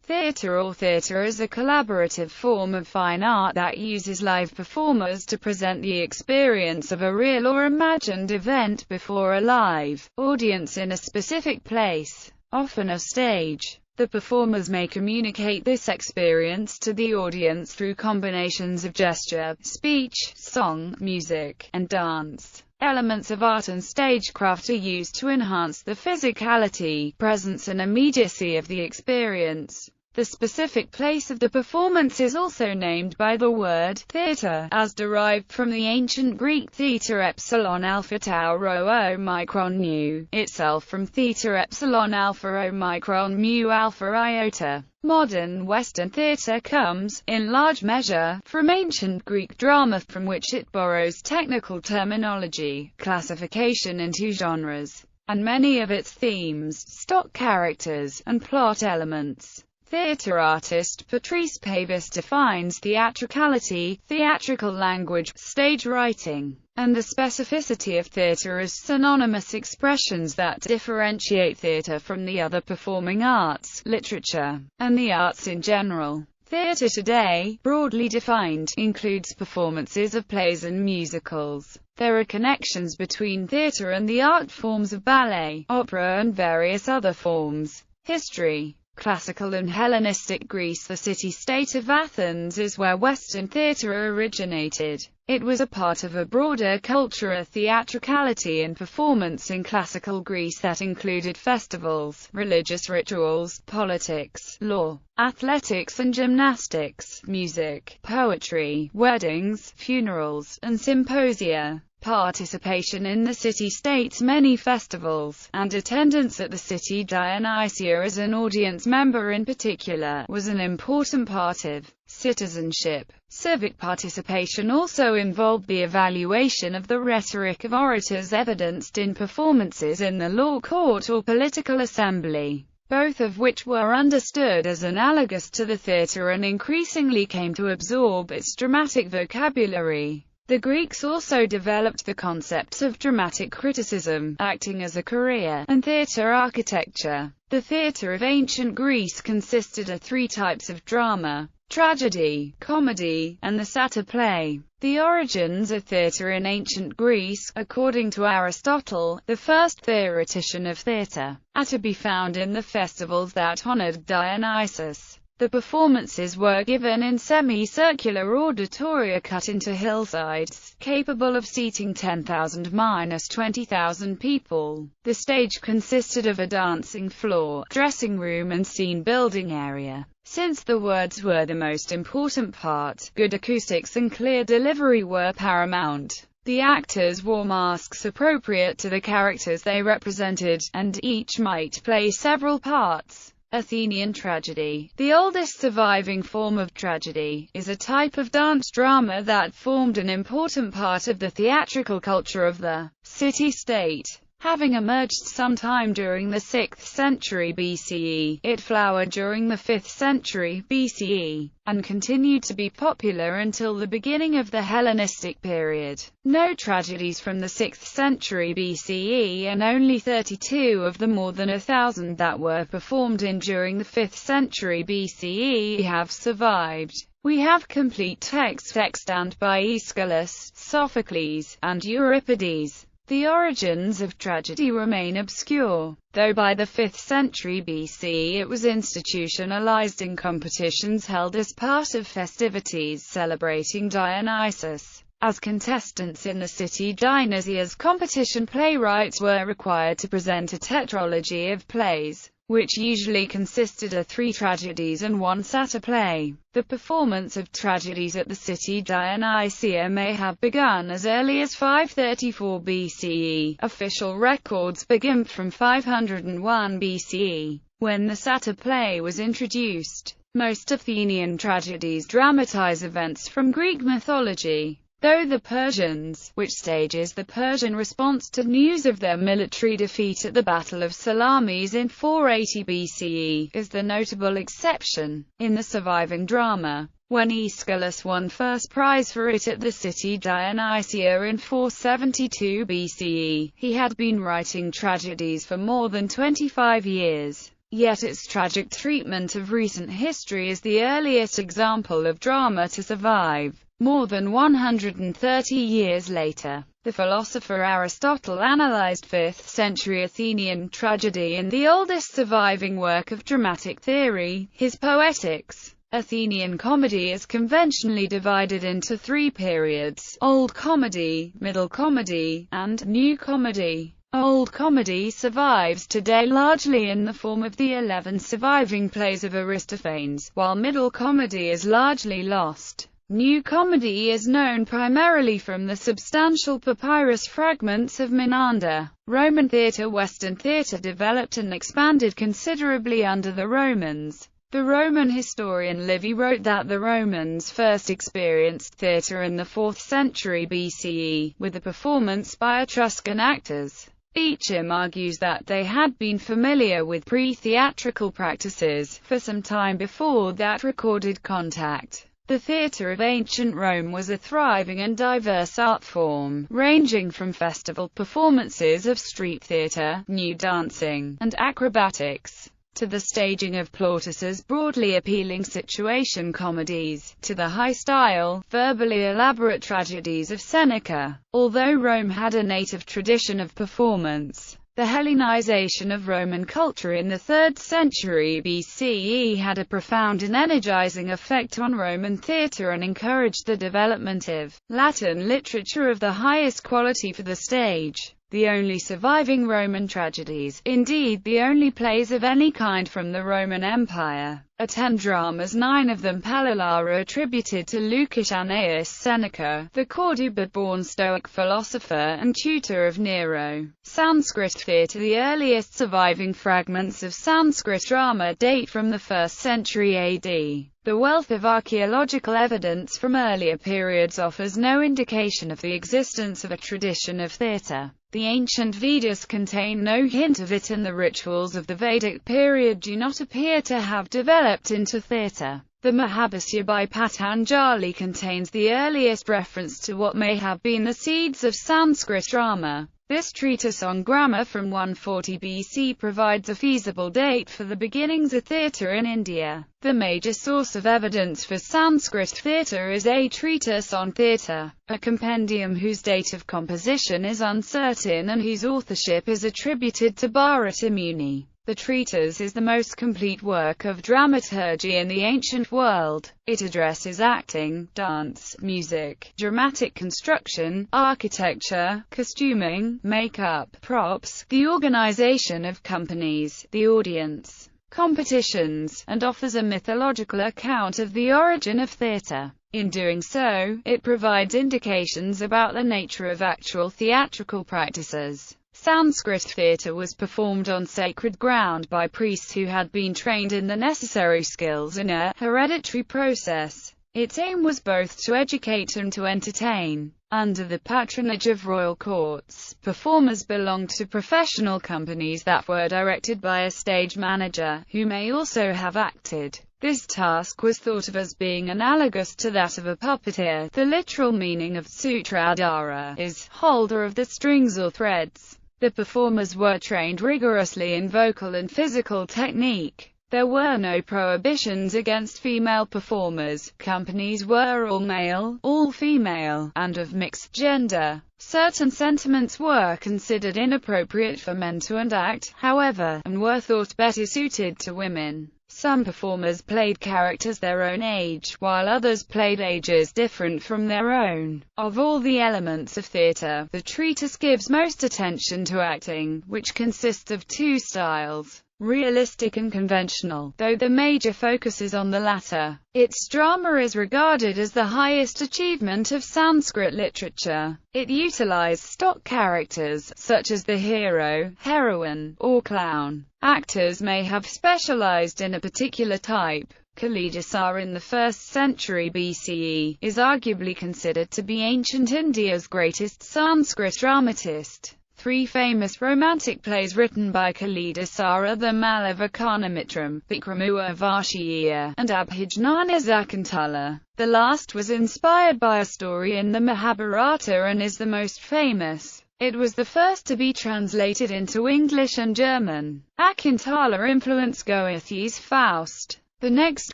Theatre or theatre is a collaborative form of fine art that uses live performers to present the experience of a real or imagined event before a live audience in a specific place, often a stage. The performers may communicate this experience to the audience through combinations of gesture, speech, song, music, and dance. Elements of art and stagecraft are used to enhance the physicality, presence and immediacy of the experience. The specific place of the performance is also named by the word theatre, as derived from the ancient Greek theta epsilon alpha tau rho omicron mu, itself from theta epsilon alpha omicron mu alpha iota. Modern Western theatre comes, in large measure, from ancient Greek drama, from which it borrows technical terminology, classification into genres, and many of its themes, stock characters, and plot elements. Theatre artist Patrice Pavis defines theatricality, theatrical language, stage writing, and the specificity of theatre as synonymous expressions that differentiate theatre from the other performing arts, literature, and the arts in general. Theatre today, broadly defined, includes performances of plays and musicals. There are connections between theatre and the art forms of ballet, opera and various other forms. History. Classical and Hellenistic Greece. The city-state of Athens is where Western theatre originated. It was a part of a broader culture of theatricality and performance in classical Greece that included festivals, religious rituals, politics, law, athletics and gymnastics, music, poetry, weddings, funerals, and symposia. Participation in the city-state's many festivals, and attendance at the city Dionysia as an audience member in particular, was an important part of citizenship. Civic participation also involved the evaluation of the rhetoric of orators evidenced in performances in the law court or political assembly, both of which were understood as analogous to the theatre and increasingly came to absorb its dramatic vocabulary. The Greeks also developed the concepts of dramatic criticism, acting as a career, and theatre architecture. The theatre of ancient Greece consisted of three types of drama: tragedy, comedy, and the satyr play. The origins of theatre in ancient Greece, according to Aristotle, the first theoretician of theatre, are to be found in the festivals that honored Dionysus. The performances were given in semicircular auditoria cut into hillsides, capable of seating 10,000–20,000 people. The stage consisted of a dancing floor, dressing room and scene building area. Since the words were the most important part, good acoustics and clear delivery were paramount. The actors wore masks appropriate to the characters they represented, and each might play several parts. Athenian tragedy, the oldest surviving form of tragedy, is a type of dance drama that formed an important part of the theatrical culture of the city-state. Having emerged sometime during the 6th century BCE, it flowered during the 5th century BCE, and continued to be popular until the beginning of the Hellenistic period. No tragedies from the 6th century BCE and only 32 of the more than 1,000 that were performed during the 5th century BCE have survived. We have complete texts extant by Aeschylus, Sophocles, and Euripides. The origins of tragedy remain obscure, though by the 5th century BC it was institutionalized in competitions held as part of festivities celebrating Dionysus. As contestants in the city Dionysia's competition, playwrights were required to present a tetralogy of plays, which usually consisted of 3 tragedies and 1 satyr play. The performance of tragedies at the city Dionysia may have begun as early as 534 BCE. Official records begin from 501 BCE, when the satyr play was introduced. Most Athenian tragedies dramatize events from Greek mythology, though the Persians, which stages the Persian response to news of their military defeat at the Battle of Salamis in 480 BCE, is the notable exception. In the surviving drama, when Aeschylus won first prize for it at the city Dionysia in 472 BCE, he had been writing tragedies for more than 25 years. Yet its tragic treatment of recent history is the earliest example of drama to survive. More than 130 years later, the philosopher Aristotle analyzed 5th-century Athenian tragedy in the oldest surviving work of dramatic theory, his Poetics. Athenian comedy is conventionally divided into 3 periods: Old Comedy, Middle Comedy, and New Comedy. Old Comedy survives today largely in the form of the 11 surviving plays of Aristophanes, while Middle Comedy is largely lost. New Comedy is known primarily from the substantial papyrus fragments of Menander. Roman theatre. Western theatre developed and expanded considerably under the Romans. The Roman historian Livy wrote that the Romans first experienced theatre in the 4th century BCE, with a performance by Etruscan actors. Beecham argues that they had been familiar with pre-theatrical practices for some time before that recorded contact. The theatre of ancient Rome was a thriving and diverse art form, ranging from festival performances of street theatre, nude dancing, and acrobatics, to the staging of Plautus's broadly appealing situation comedies, to the high-style, verbally elaborate tragedies of Seneca. Although Rome had a native tradition of performance, the Hellenization of Roman culture in the 3rd century BCE had a profound and energizing effect on Roman theatre and encouraged the development of Latin literature of the highest quality for the stage. The only surviving Roman tragedies, indeed the only plays of any kind from the Roman Empire, are 10 dramas, 9 of them parallel, are attributed to Lucius Annaeus Seneca, the Corduba-born Stoic philosopher and tutor of Nero. Sanskrit theatre. The earliest surviving fragments of Sanskrit drama date from the 1st century AD. The wealth of archaeological evidence from earlier periods offers no indication of the existence of a tradition of theatre. The ancient Vedas contain no hint of it, and the rituals of the Vedic period do not appear to have developed into theatre. The Mahabhasya by Patanjali contains the earliest reference to what may have been the seeds of Sanskrit drama. This treatise on grammar from 140 BC provides a feasible date for the beginnings of theatre in India. The major source of evidence for Sanskrit theatre is a treatise on theatre, a compendium whose date of composition is uncertain and whose authorship is attributed to Bharata Muni. The treatise is the most complete work of dramaturgy in the ancient world. It addresses acting, dance, music, dramatic construction, architecture, costuming, makeup, props, the organization of companies, the audience, competitions, and offers a mythological account of the origin of theatre. In doing so, it provides indications about the nature of actual theatrical practices. Sanskrit theatre was performed on sacred ground by priests who had been trained in the necessary skills in a hereditary process. Its aim was both to educate and to entertain. Under the patronage of royal courts, performers belonged to professional companies that were directed by a stage manager, who may also have acted. This task was thought of as being analogous to that of a puppeteer. The literal meaning of sutradhara is holder of the strings or threads. The performers were trained rigorously in vocal and physical technique. There were no prohibitions against female performers. Companies were all male, all female, and of mixed gender. Certain sentiments were considered inappropriate for men to enact, however, and were thought better suited to women. Some performers played characters their own age, while others played ages different from their own. Of all the elements of theatre, the treatise gives most attention to acting, which consists of 2 styles, realistic and conventional, though the major focus is on the latter. Its drama is regarded as the highest achievement of Sanskrit literature. It utilized stock characters, such as the hero, heroine, or clown. Actors may have specialized in a particular type. Kalidasar in the 1st century BCE is arguably considered to be ancient India's greatest Sanskrit dramatist. 3 famous romantic plays written by Kalidasar are the Malavikarnamitram, Vikramua Varshiya, and Abhijnana Zakuntala. The last was inspired by a story in the Mahabharata and is the most famous. It was the first to be translated into English and German. Akuntala influenced Goethe's Faust. The next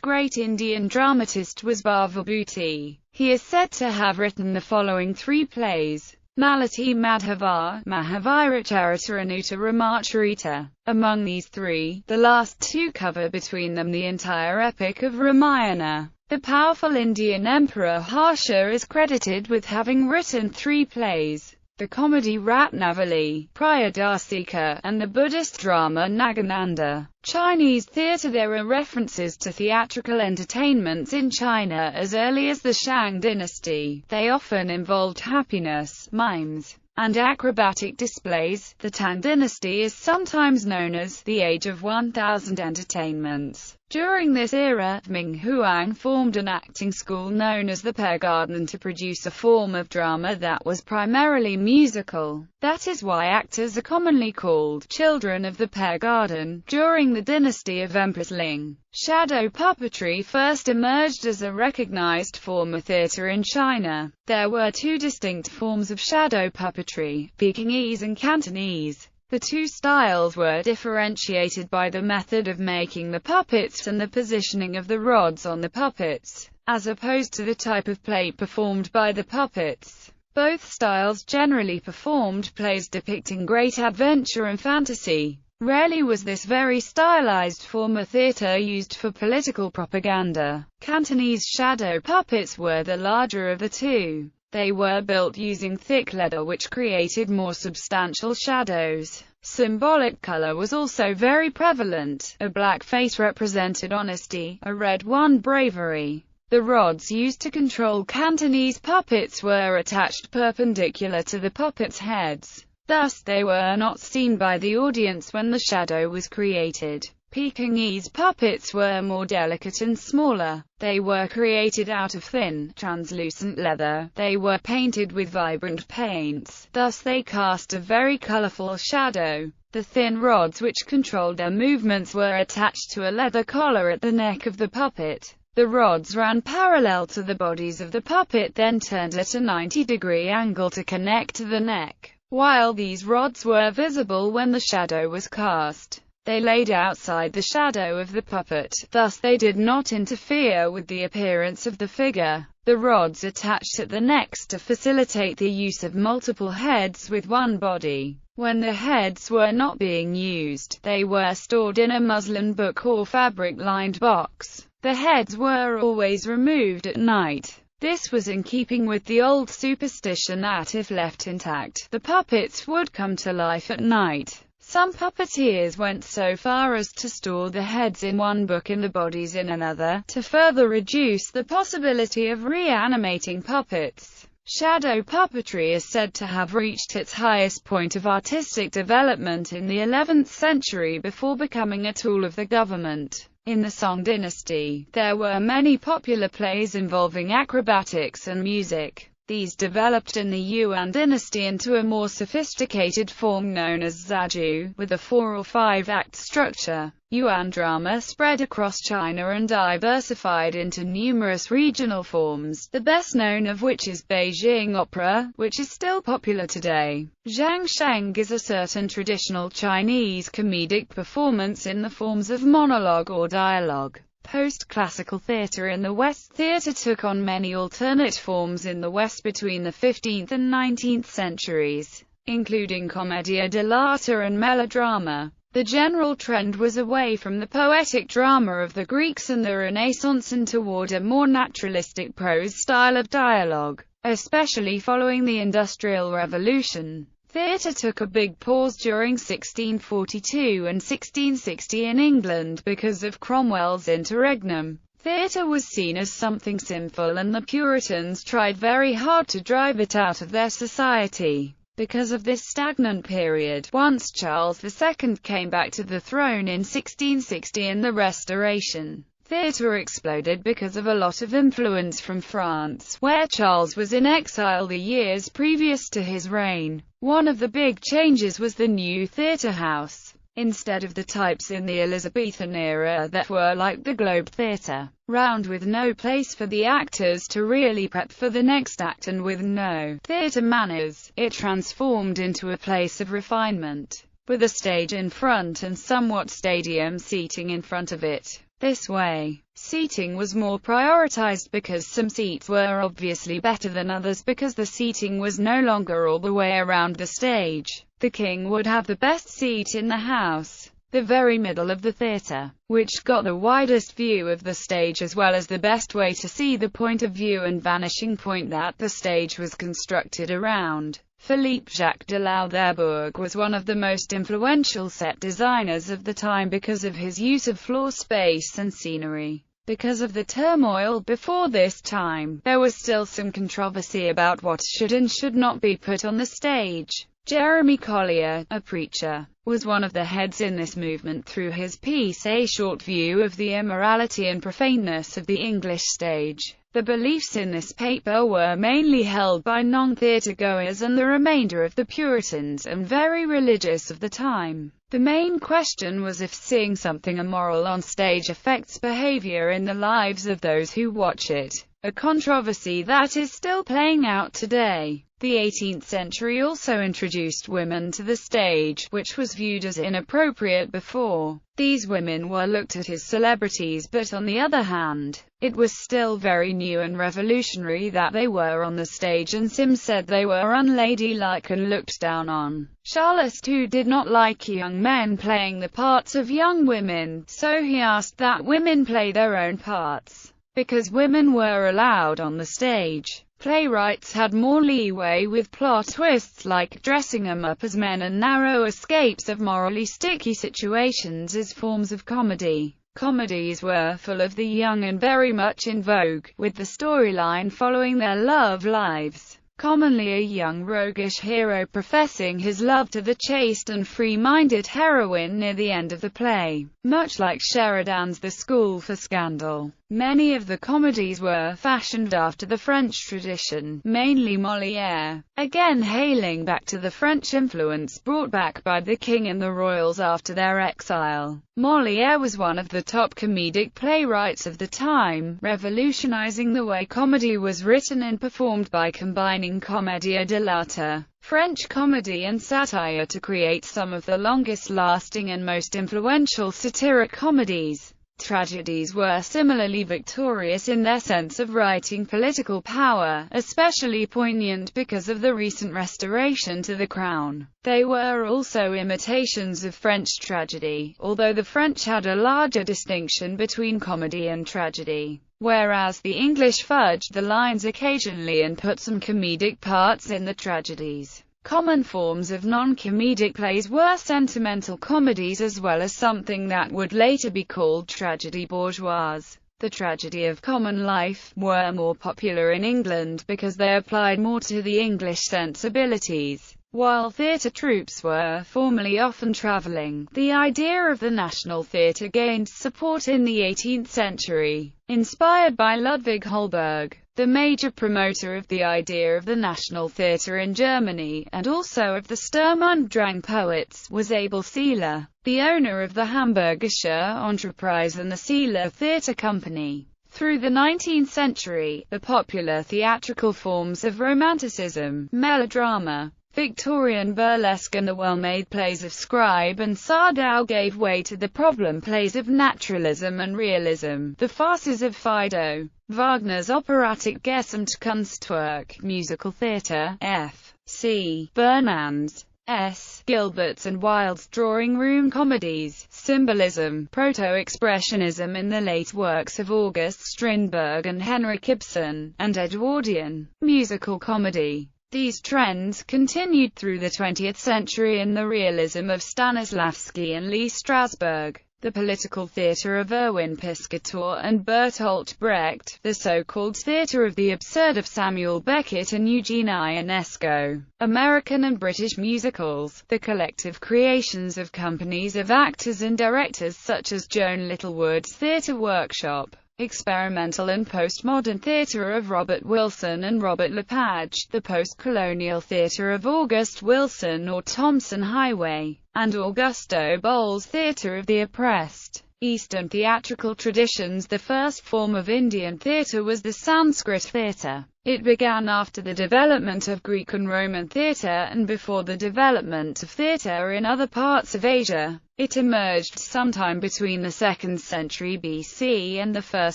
great Indian dramatist was Bhavibhuti. He is said to have written the following 3 plays: Malati Madhava, Mahaviracharita and Uttaramacharita. Among these 3, the last 2 cover between them the entire epic of Ramayana. The powerful Indian emperor Harsha is credited with having written 3 plays: the comedy Ratnavali, Priyadasika, and the Buddhist drama Nagananda. Chinese theatre. There are references to theatrical entertainments in China as early as the Shang dynasty. They often involved happiness, mimes, and acrobatic displays. The Tang dynasty is sometimes known as the Age of 1000 Entertainments. During this era, Ming Huang formed an acting school known as the Pear Garden to produce a form of drama that was primarily musical. That is why actors are commonly called children of the Pear Garden. During the dynasty of Empress Ling, shadow puppetry first emerged as a recognized form of theater in China. There were 2 distinct forms of shadow puppetry, Pekingese and Cantonese. The 2 styles were differentiated by the method of making the puppets and the positioning of the rods on the puppets, as opposed to the type of play performed by the puppets. Both styles generally performed plays depicting great adventure and fantasy. Rarely was this very stylized form of theater used for political propaganda. Cantonese shadow puppets were the larger of the 2. They were built using thick leather which created more substantial shadows. Symbolic color was also very prevalent. A black face represented honesty, a red one bravery. The rods used to control Cantonese puppets were attached perpendicular to the puppets' heads. Thus, they were not seen by the audience when the shadow was created. Pekingese puppets were more delicate and smaller. They were created out of thin, translucent leather. They were painted with vibrant paints. Thus they cast a very colorful shadow. The thin rods which controlled their movements were attached to a leather collar at the neck of the puppet. The rods ran parallel to the bodies of the puppet, then turned at a 90-degree angle to connect to the neck. While these rods were visible when the shadow was cast, they laid outside the shadow of the puppet, thus they did not interfere with the appearance of the figure. The rods attached at the necks to facilitate the use of multiple heads with one body. When the heads were not being used, they were stored in a muslin book or fabric-lined box. The heads were always removed at night. This was in keeping with the old superstition that if left intact, the puppets would come to life at night. Some puppeteers went so far as to store the heads in one book and the bodies in another, to further reduce the possibility of reanimating puppets. Shadow puppetry is said to have reached its highest point of artistic development in the 11th century before becoming a tool of the government. In the Song dynasty, there were many popular plays involving acrobatics and music. These developed in the Yuan dynasty into a more sophisticated form known as zaju, with a 4 or 5 act structure. Yuan drama spread across China and diversified into numerous regional forms, the best known of which is Beijing opera, which is still popular today. Zhangsheng is a certain traditional Chinese comedic performance in the forms of monologue or dialogue. Post-classical theatre in the West. Theatre took on many alternate forms in the West between the 15th and 19th centuries, including commedia dell'arte and melodrama. The general trend was away from the poetic drama of the Greeks and the Renaissance and toward a more naturalistic prose style of dialogue, especially following the Industrial Revolution. Theatre took a big pause during 1642 and 1660 in England because of Cromwell's interregnum. Theatre was seen as something sinful and the Puritans tried very hard to drive it out of their society. Because of this stagnant period, once Charles II came back to the throne in 1660 and the Restoration, theatre exploded because of a lot of influence from France, where Charles was in exile the years previous to his reign. One of the big changes was the new theatre house. Instead of the types in the Elizabethan era that were like the Globe Theatre, round with no place for the actors to really prep for the next act and with no theatre manners. It transformed into a place of refinement, with a stage in front and somewhat stadium seating in front of it. This way, seating was more prioritized because some seats were obviously better than others because the seating was no longer all the way around the stage. The king would have the best seat in the house, the very middle of the theatre, which got the widest view of the stage as well as the best way to see the point of view and vanishing point that the stage was constructed around. Philippe Jacques de Lauderbourg was one of the most influential set designers of the time because of his use of floor space and scenery. Because of the turmoil before this time, there was still some controversy about what should and should not be put on the stage. Jeremy Collier, a preacher, was one of the heads in this movement through his piece A Short View of the Immorality and Profaneness of the English Stage. The beliefs in this paper were mainly held by non-theatre goers and the remainder of the Puritans and very religious of the time. The main question was if seeing something immoral on stage affects behavior in the lives of those who watch it, a controversy that is still playing out today. The 18th century also introduced women to the stage, which was viewed as inappropriate before. These women were looked at as celebrities, but on the other hand, it was still very new and revolutionary that they were on the stage, and Sims said they were unladylike and looked down on. Charles too did not like young men playing the parts of young women, so he asked that women play their own parts. Because women were allowed on the stage, playwrights had more leeway with plot twists like dressing them up as men and narrow escapes of morally sticky situations as forms of comedy. Comedies were full of the young and very much in vogue, with the storyline following their love lives. Commonly a young roguish hero professing his love to the chaste and free-minded heroine near the end of the play. Much like Sheridan's The School for Scandal, many of the comedies were fashioned after the French tradition, mainly Molière, again hailing back to the French influence brought back by the king and the royals after their exile. Molière was one of the top comedic playwrights of the time, revolutionizing the way comedy was written and performed by combining comédie dell'arte, French comedy and satire to create some of the longest-lasting and most influential satiric comedies. Tragedies were similarly victorious in their sense of writing political power, especially poignant because of the recent restoration to the crown. They were also imitations of French tragedy, although the French had a larger distinction between comedy and tragedy, whereas the English fudged the lines occasionally and put some comedic parts in the tragedies. Common forms of non-comedic plays were sentimental comedies as well as something that would later be called tragédie bourgeoise. The tragedy of common life were more popular in England because they applied more to the English sensibilities. While theatre troupes were formerly often travelling, the idea of the national theatre gained support in the 18th century. Inspired by Ludwig Holberg, the major promoter of the idea of the national theatre in Germany, and also of the Sturm und Drang poets, was Abel Seeler, the owner of the Hamburgische Enterprise and the Seeler Theatre Company. Through the 19th century, the popular theatrical forms of Romanticism, melodrama, Victorian burlesque and the well-made plays of Scribe and Sardou gave way to the problem plays of naturalism and realism, the farces of Fido, Wagner's operatic Gesamt Kunstwerk, musical theatre, F.C. Burnand's, S. Gilbert's and Wilde's drawing-room comedies, symbolism, proto-expressionism in the late works of August Strindberg and Henrik Ibsen, and Edwardian musical comedy. These trends continued through the 20th century in the realism of Stanislavski and Lee Strasberg, the political theatre of Erwin Piscator and Bertolt Brecht, the so-called theatre of the absurd of Samuel Beckett and Eugene Ionesco, American and British musicals, the collective creations of companies of actors and directors such as Joan Littlewood's Theatre Workshop, experimental and postmodern theatre of Robert Wilson and Robert Lepage, the post-colonial theatre of August Wilson or Thompson Highway, and Augusto Boal's Theatre of the Oppressed. Eastern theatrical traditions. The first form of Indian theatre was the Sanskrit theatre. It began after the development of Greek and Roman theatre and before the development of theatre in other parts of Asia. It emerged sometime between the 2nd century BC and the 1st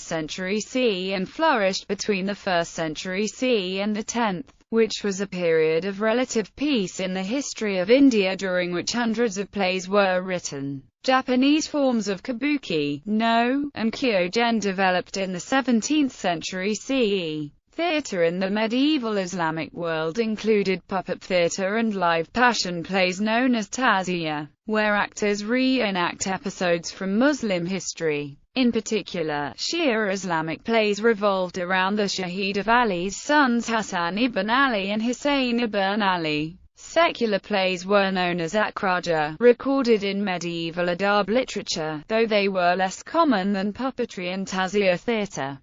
century CE and flourished between the 1st century CE and the 10th, which was a period of relative peace in the history of India during which hundreds of plays were written. Japanese forms of kabuki, no, and kyogen developed in the 17th century CE. Theatre in the medieval Islamic world included puppet theatre and live passion plays known as taziyah, where actors reenact episodes from Muslim history. In particular, Shia Islamic plays revolved around the Shaheed of Ali's sons Hassan ibn Ali and Hussein ibn Ali. Secular plays were known as akraja, recorded in medieval adab literature, though they were less common than puppetry and taziyah theatre.